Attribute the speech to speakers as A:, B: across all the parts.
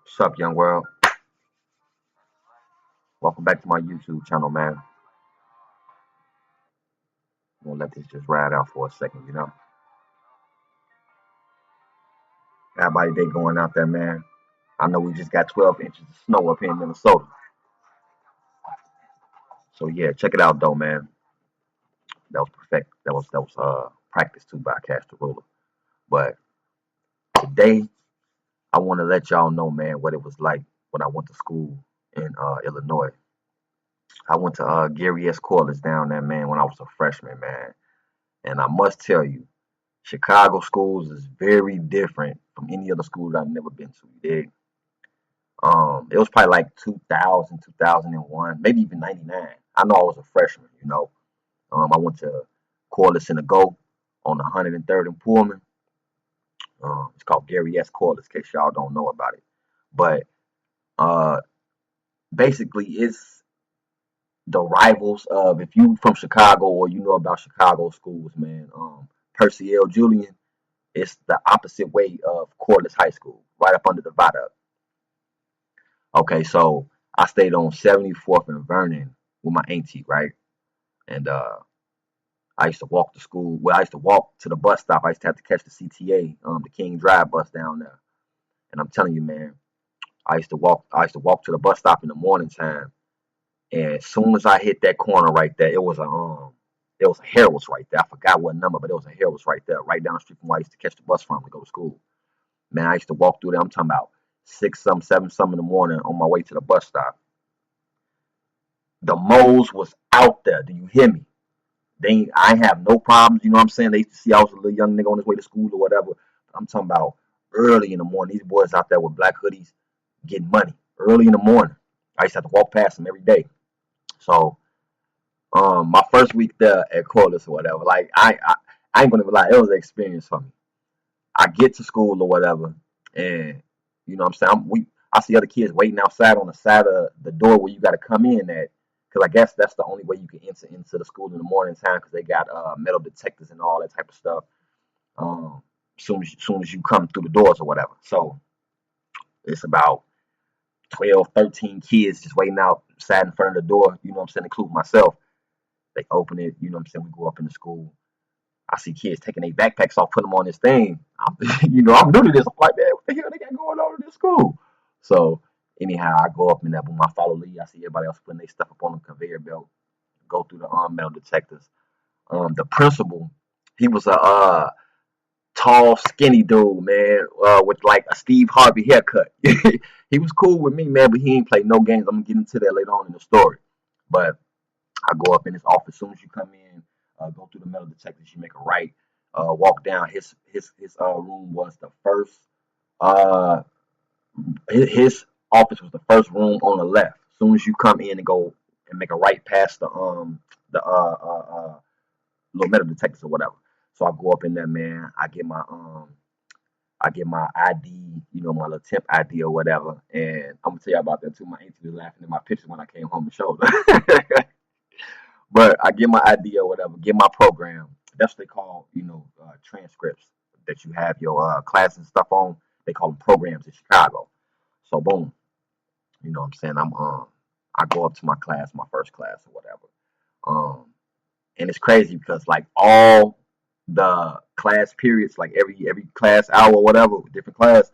A: What's up, young world? Welcome back to my YouTube channel, man. I'm gonna let this just ride out for a second. Everybody day going out there, man. I know we just got 12 inches of snow up here in Minnesota. So yeah, check it out though, man. That was perfect. That was practice too by Cast the Ruler. But today I want to let y'all know, man, what it was like when I went to school in Illinois. I went to Gary S. Corliss down there, man, when I was a freshman, man. And I must tell you, Chicago schools is very different from any other school I've never been to. You dig? It was probably like 2000, 2001, maybe even 99. I know I was a freshman. I went to Corliss in the Go on 103rd and Pullman. It's called Gary S. Corliss, in case y'all don't know about it. But uh, basically, it's the rivals of, if you from Chicago or you know about Chicago schools, man. Percy L. Julian, it's the opposite way of Corliss High School, right up under the viaduct. Okay, so I stayed on 74th and Vernon with my auntie, right? And I used to walk to school. Well, I used to walk to the bus stop. I used to have to catch the CTA, the King Drive bus down there. And I'm telling you, man, I used to walk. I used to walk to the bus stop in the morning time. And as soon as I hit that corner right there, it was a Harold's right there. I forgot what number, but it was a Harold's right there, right down the street from where I used to catch the bus from to go to school. Man, I used to walk through there. I'm talking about six some, seven some in the morning on my way to the bus stop. The moles was out there. Do you hear me? I ain't have no problems. You know what I'm saying? They used to see I was a little young nigga on his way to school or whatever. I'm talking about early in the morning. These boys out there with black hoodies getting money early in the morning. I used to have to walk past them every day. So, my first week there at Corliss or whatever, like I ain't gonna lie, it was an experience for me. I get to school or whatever, and you know what I'm saying. I see other kids waiting outside on the side of the door where you got to come in at, because I guess that's the only way you can enter into the school in the morning time because they got metal detectors and all that type of stuff. Soon as you come through the doors or whatever. So it's about 12, 13 kids just waiting outside in front of the door. You know what I'm saying, including myself. They open it. You know what I'm saying. We go up in the school. I see kids taking their backpacks off, putting them on this thing. I'm new to this. I'm like, man, what the hell they got going on in this school? So anyhow, I go up in that boom. I follow lead. I see everybody else putting their stuff up on the conveyor belt. Go through the metal detectors. The principal, he was a tall, skinny dude, man, with like a Steve Harvey haircut. He was cool with me, man, but he ain't play no games. I'm gonna get into that later on in the story. But I go up in his office. As soon as you come in, go through the metal detectors. You make a right, walk down. His room was the first. Uh, his office was the first room on the left. As soon as you come in and go and make a right past the little metal detectors or whatever. So I go up in there, man. I get my ID, my little temp ID or whatever. And I'm gonna tell you about that too. My auntie was laughing at my picture when I came home and showed her. But I get my ID or whatever, get my program. That's what they call, transcripts that you have your classes and stuff on. They call them programs in Chicago. So boom, you know what I'm saying? I go up to my class, my first class or whatever. Um, and it's crazy because like all the class periods, like every class hour or whatever, different class,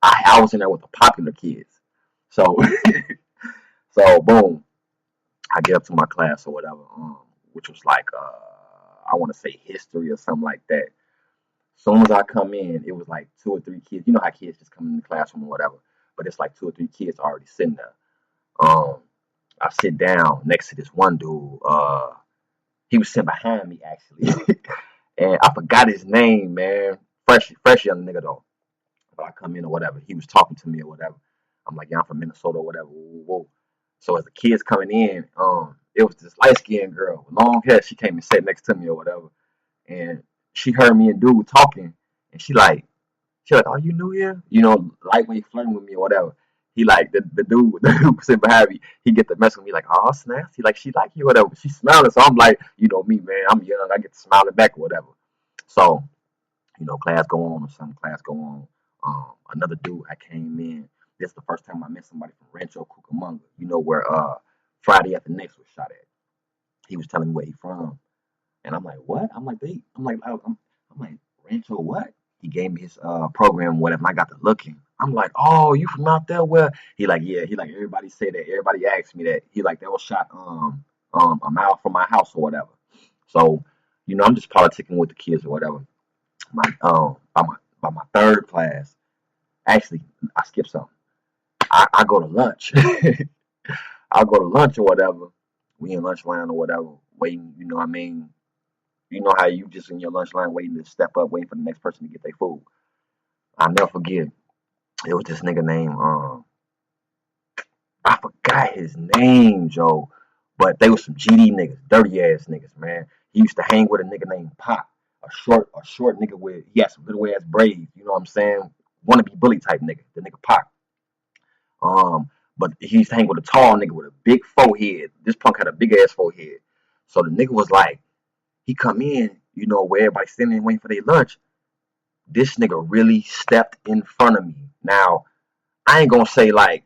A: I was in there with the popular kids. So so boom, I get up to my class or whatever, which was like I want to say history or something like that. Soon as I come in, it was like two or three kids. You know how kids just come in the classroom or whatever, but it's like two or three kids already sitting there. Um, I sit down next to this one dude. He was sitting behind me actually, and I forgot his name, man. Fresh young nigga though. But I come in or whatever. He was talking to me or whatever. I'm like, yeah, I'm from Minnesota or whatever. Whoa, whoa, whoa. So as the kids coming in, it was this light skinned girl with long hair. She came and sat next to me or whatever, and she heard me and dude talking, and she like, oh, you new here? Lightweight flirting with me or whatever. He like the dude the dude sitting behind me. He get the mess with me like, oh snaps. He like she like you or whatever. She smiling, so I'm like, me man, I'm young. I get to smiling back or whatever. So class go on or some class go on. Another dude I came in. this is the first time I met somebody from Rancho Cucamonga, where Friday After Next was shot at. He was telling me where he from. And I'm like, what? I'm like, Rancho what? He gave me his program, whatever, and I got to looking. I'm like, oh, you from out there? Where? He like, yeah. He like, everybody say that. Everybody asked me that. He like, that was shot a mile from my house or whatever. So, I'm just politicking with the kids or whatever. By my third class, actually, I skipped something. I go to lunch. I'll go to lunch or whatever. We in lunch line or whatever, waiting. You know what I mean? You know how you just in your lunch line waiting to step up, waiting for the next person to get their food. I'll never forget. It was this nigga named I forgot his name, Joe. But they was some GD niggas, dirty ass niggas, man. He used to hang with a nigga named Pop, a short nigga with he had some little ass braids, you know what I'm saying? Wanna be bully type nigga, the nigga Pop. But he used to hang with a tall nigga with a big forehead. This punk had a big ass forehead. So the nigga was like, he come in, where everybody's standing waiting for their lunch. This nigga really stepped in front of me. Now, I ain't gonna say like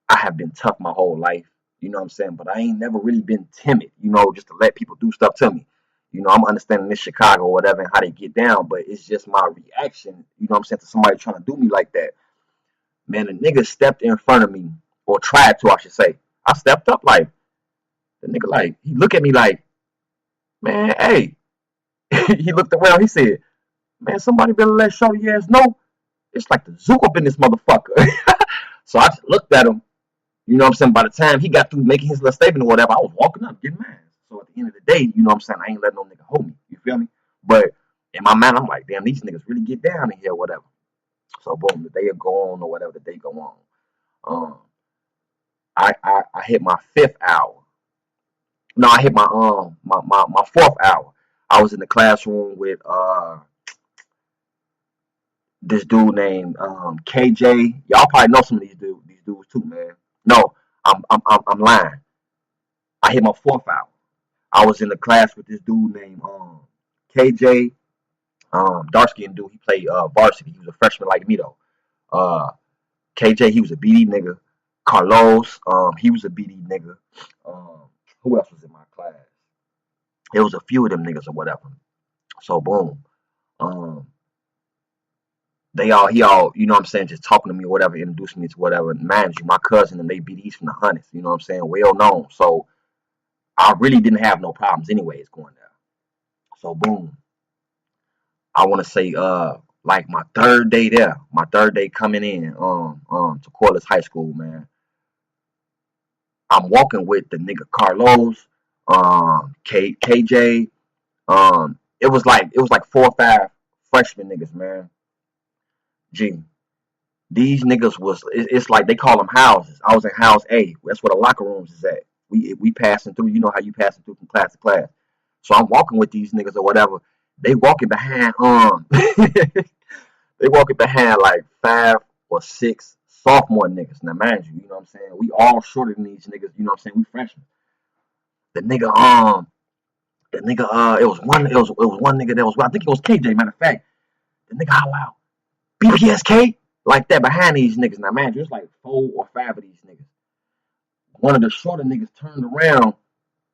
A: I have been tough my whole life, you know what I'm saying? But I ain't never really been timid, just to let people do stuff to me. I'm understanding this Chicago or whatever and how they get down, but it's just my reaction, you know what I'm saying, to somebody trying to do me like that. Man, the nigga stepped in front of me, or tried to, I should say. I stepped up like, the nigga like, he looked at me like, man, hey. He looked around, he said, man, somebody better let shorty ass know. It's like the zook up in this motherfucker. So I just looked at him. You know what I'm saying? By the time he got through making his little statement or whatever, I was walking up, getting mad. So at the end of the day, you know what I'm saying? I ain't letting no nigga hold me. You feel me? But in my mind, I'm like, damn, these niggas really get down in here, or whatever. So boom, the day go on or whatever, the day go on. I hit my fifth hour. No, I hit my fourth hour. I was in the classroom with this dude named KJ. Y'all probably know some of these dudes too, man. No, I'm lying. I hit my fourth hour. I was in the class with this dude named KJ, dark skinned dude. He played varsity. He was a freshman like me though. Uh, KJ, he was a BD nigga. Carlos, he was a BD nigga. Um, who else was in my class? It was a few of them niggas or whatever. So boom. Um, he all, you know what I'm saying, just talking to me or whatever, introducing me to whatever. And mind you, my cousin and they BDs from the hundreds, you know what I'm saying, well known. So I really didn't have no problems anyways going there. So boom. I wanna say like my third day there, my third day coming in to Corliss High School, man. I'm walking with the nigga Carlos, KJ. It was like 4 or 5 freshman niggas, man. G. These niggas it's like they call them houses. I was in house A. That's where the locker rooms is at. We passing through, you know how you passing through from class to class. So I'm walking with these niggas or whatever. They walking behind they walking behind like 5 or 6 sophomore niggas. Now mind you, you know what I'm saying? We all shorter than these niggas, you know what I'm saying? We freshmen. The nigga it was one nigga that was, I think it was KJ, matter of fact. The nigga holla out, BPSK, like that behind these niggas. Now man, there's like 4 or 5 of these niggas. One of the shorter niggas turned around,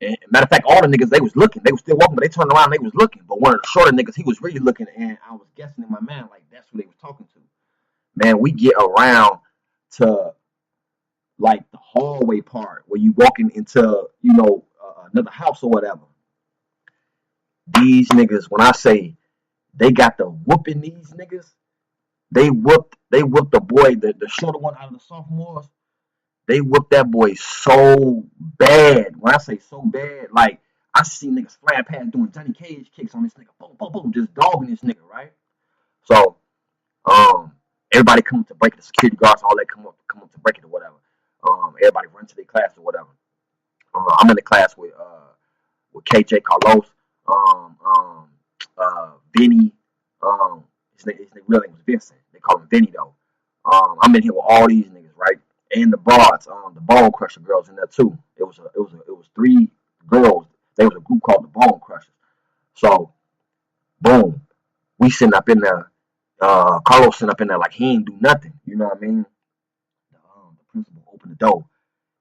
A: and matter of fact, all the niggas, they was looking, they was still walking, but they turned around and they was looking. But one of the shorter niggas, he was really looking, and I was guessing in my mind like that's who they was talking to. Man, we get around to like the hallway part where you walking into, another house or whatever. These niggas, when I say they got the whooping these niggas, they whooped the boy, the shorter one out of the sophomores. They whooped that boy so bad. When I say so bad, like I see niggas flying past doing Johnny Cage kicks on this nigga, boom, boom, boom, just dogging this nigga, right? So, everybody come up to break it, the security guards, all that come up to break it or whatever. Everybody run to their class or whatever. I'm in the class with KJ Carlos, Vinny, his real name was Vincent. They call him Vinny though. I'm in here with all these niggas, right? And the broads, the Bone Crusher girls in there too. It was 3 girls. They was a group called the Bone Crushers. So boom, we sitting up in there. Carlos sitting up in there like he ain't do nothing. You know what I mean? opened the door.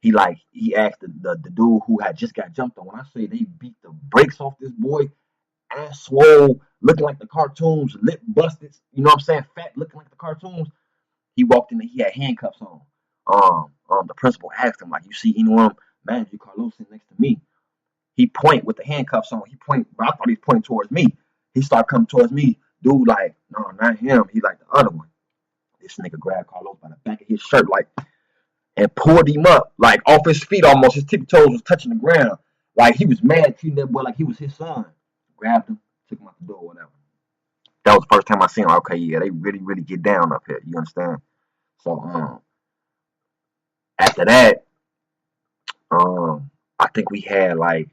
A: He asked the dude who had just got jumped on. When I say they beat the brakes off this boy, ass swole, looking like the cartoons, lip busted, you know what I'm saying, fat, looking like the cartoons. He walked in and he had handcuffs on. The principal asked him, like, you see anyone, manager Carlos sitting next to me? He point with the handcuffs on. He point, but I thought he was pointing towards me. He started coming towards me. Dude, like, no, not him. He like the other one. This nigga grabbed Carlos by the back of his shirt, like, and pulled him up, like, off his feet almost. His tippy toes was touching the ground. Like, he was mad, treating that boy like he was his son. Grabbed him, took him out the door, whatever. That was the first time I seen him. Okay, yeah, they really, really get down up here. You understand? So, after that, I think we had like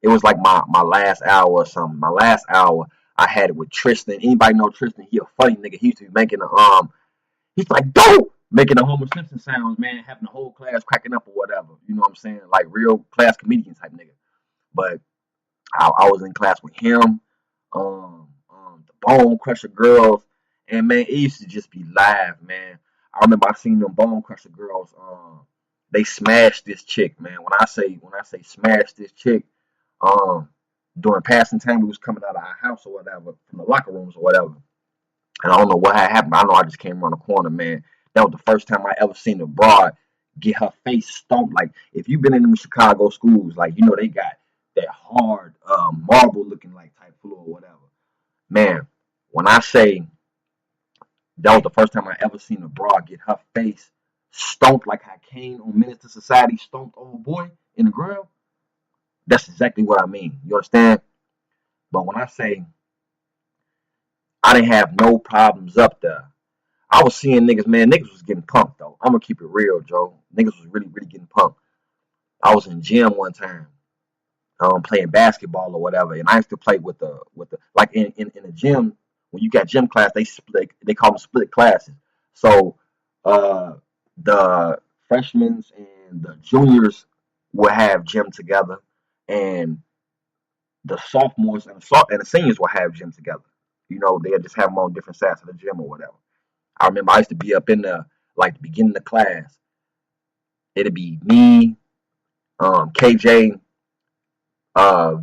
A: it was like my last hour or something. My last hour, I had it with Tristan. Anybody know Tristan? He a funny nigga. He used to be making he's like dope, making the Homer Simpson sounds, man, having the whole class cracking up or whatever. You know what I'm saying? Like real class comedian type nigga. But I was in class with him, the Bone Crusher girls, and man, it used to just be live, man. I remember I seen them Bone Crusher girls. They smashed this chick, man. When I say smashed this chick, um, during passing time, we was coming out of our house or whatever, from the locker rooms or whatever. And I don't know what had happened. I know I just came around the corner, man. That was the first time I ever seen a broad get her face stomped. Like, if you've been in them Chicago schools, like, you know, they got that hard, marble looking like type floor or whatever. Man, when I say that was the first time I ever seen a broad get her face stomped like how Kane on Menace to Society stomped old boy in the ground, that's exactly what I mean. You understand? But when I say I didn't have no problems up there, I was seeing niggas, man, niggas was getting pumped though. I'm gonna keep it real, Joe. Niggas was really, really getting pumped. I was in gym one time, playing basketball or whatever, and I used to play with the like in the gym when you got gym class, they call them split classes. So the freshmen and the juniors will have gym together, and the sophomores and the seniors will have gym together. You know, they'll just have them on different sides of the gym or whatever. I remember I used to be up in the like the beginning of the class. It'd be me, KJ,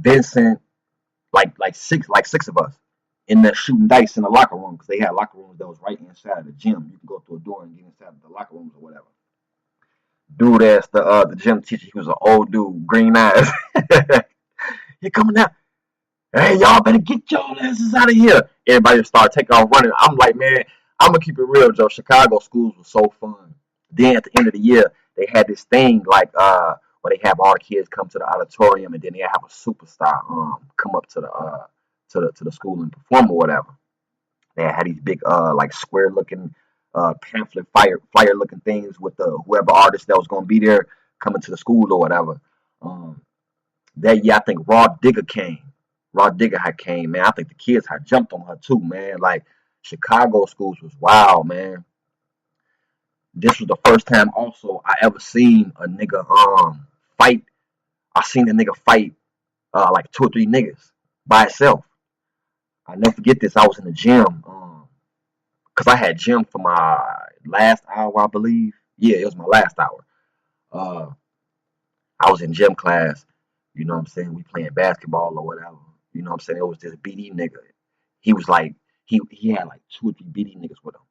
A: Vincent, like six of us in there shooting dice in the locker room because they had locker rooms that was right inside of the gym. You can go through a door and get inside of the locker rooms or whatever. Dude asked the gym teacher, he was an old dude, green eyes. He coming out. Hey, y'all better get y'all asses out of here. Everybody just started taking off running. I'm like, man, I'm gonna keep it real, Joe. Chicago schools were so fun. Then at the end of the year, they had this thing like where they have all the kids come to the auditorium and then they have a superstar come up to the school and perform or whatever. They had these big like square looking pamphlet flyer looking things with the whoever artist that was gonna be there coming to the school or whatever. Um, that year I think Raw Digger came. Raw Digger had came, man. I think the kids had jumped on her too, man. Like Chicago schools was wild, man. This was the first time also I ever seen a nigga fight. I seen a nigga fight like two or three niggas by itself. I never forget this. I was in the gym because I had gym for my last hour, I believe. Yeah, it was my last hour. Uh, I was in gym class. You know what I'm saying? We playing basketball or whatever. You know what I'm saying? It was this BD nigga. He was like he had like two or three BD niggas with him.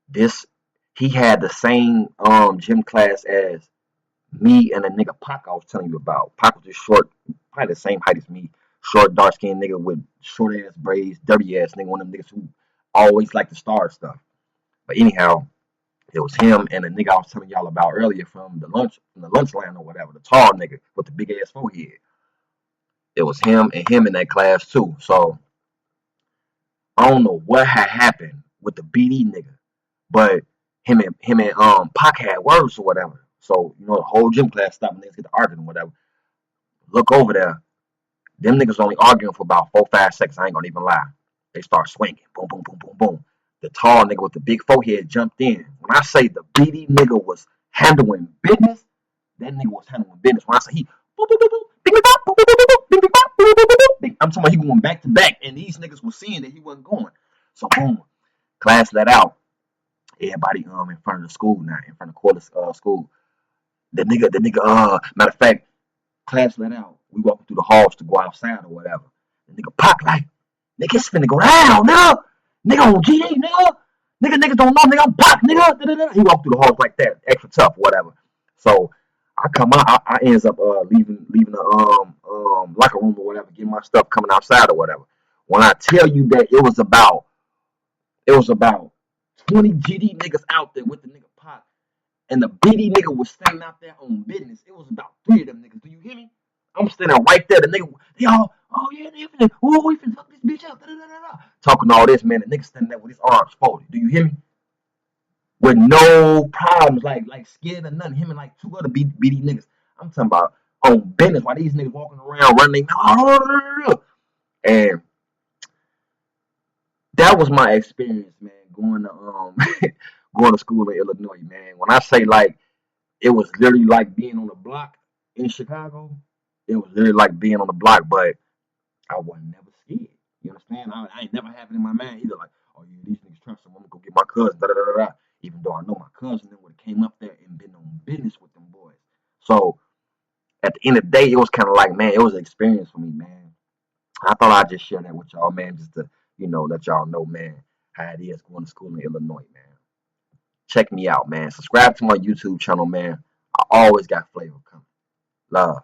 A: This he had the same gym class as me and the nigga Pac I was telling you about. Pac was just short, probably the same height as me. Short, dark skinned nigga with short ass braids, dirty ass nigga, one of them niggas who always like to start stuff. But anyhow, it was him and the nigga I was telling y'all about earlier from the lunch line or whatever, the tall nigga with the big ass forehead. It was him in that class too. So I don't know what had happened with the BD nigga, but him and Pac had words or whatever. So you know the whole gym class stopped and niggas get to arguing or whatever. Look over there, them niggas only arguing for about 4 5 seconds. I ain't gonna even lie. They start swinging, boom, boom, boom, boom, boom. The tall nigga with the big forehead jumped in. When I say the BD nigga was handling business, that nigga was handling business. When I say he, boop, boop, boop, boop, bing, bing, bop, boop, boop, boop, boop, bing, bing, bop, boop, boop, boop, boop, bing. I'm talking about he going back to back, and these niggas were seeing that he wasn't going. So boom, class let out. Everybody in front of the school now, in front of Corliss school. Matter of fact, class let out. We walking through the halls to go outside or whatever. The nigga Pac like, nigga, it's finna go down, nigga. Nigga on GD, nigga. Niggas don't know, nigga, I'm Pac, nigga. Da-da-da. He walked through the halls like that, extra tough, whatever. So I come out, I ends up leaving the locker room or whatever, getting my stuff coming outside or whatever. When I tell you that it was about 20 GD niggas out there with the nigga Pac, and the BD nigga was standing out there on business. It was about 3 of them niggas. Do you hear me? I'm standing right there. The nigga, they all, oh yeah, they finna, oh, we finna fuck this bitch up. Da, da, da, da. Talking all this, man. The nigga standing there with his arms folded. Do you hear me? With no problems, like scared or nothing. Him and like 2 other BD niggas. I'm talking about on business. While these niggas walking around running, and that was my experience, man. Going to going to school in Illinois, man. When I say like it was literally like being on the block in Chicago. It was literally like being on the block, but I wasn't never scared. You understand? I ain't never have it in my mind either. Like, oh yeah, these niggas trying, so I'm gonna go get my cousin. Da da da da. Even though I know my cousin would have came up there and been on business with them boys. So at the end of the day, it was kind of like, man, it was an experience for me, man. I thought I'd just share that with y'all, man, just to let y'all know, man, how it is going to school in Illinois, man. Check me out, man. Subscribe to my YouTube channel, man. I always got flavor coming. Love.